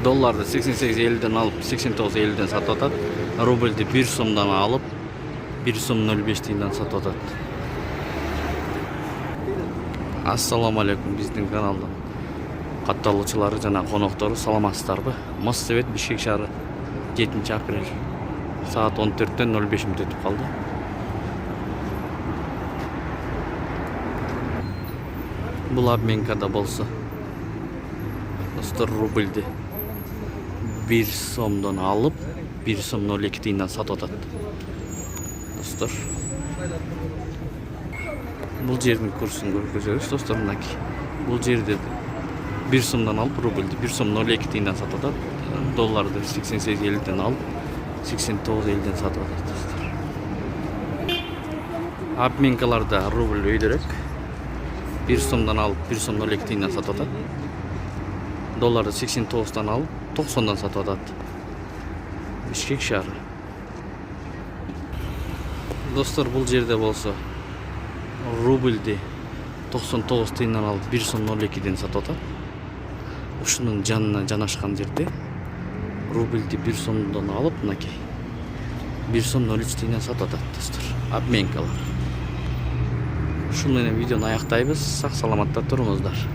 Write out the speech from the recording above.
Dollarda 88.50'den alıp 89.50'den satып атат. Рубльді 1 сомдан алып 1 сом 05 тиындан сатып атат. Ассаламу алейкум, биздин каналдын катталуучулары жана коноктору, саламатсыздарбы? Моссовет, Бишкек шаары, 7 апрель саат 14-тен 05 мүнөт өтүп калды. Бул обменкада болсо достор рубльді 1 сомдон алып 1 сом 02 тиындан сатып атат. Достор, бул жердин курсун көрсөтөбүз достор. Мынакей бул жерде 1 сомдон алып рубльді 1 сом 02 тиындан сатып атат. Долларды 88.50'den алып 89.50'den сатып атат достор. Обменкаларда рубль өйдөрөк. 1 сомдан алып 1 сом 02 тиындан сатып атат. Долларды 89'dan алып 90'dan сатып атат. Бишкек шаары. Достор, бул жерде болсо рубльді 99 тиындан алып 1 сом 02'ден сатып атат. Ушунун жанына жанашкан жерде рубльді 1 сомдон алып мынакей 1 сом 03 тиындан сатып атат достор. Обменкалар. Ушун менен видеону аяктайбыз. Сак саламатта туруңуздар.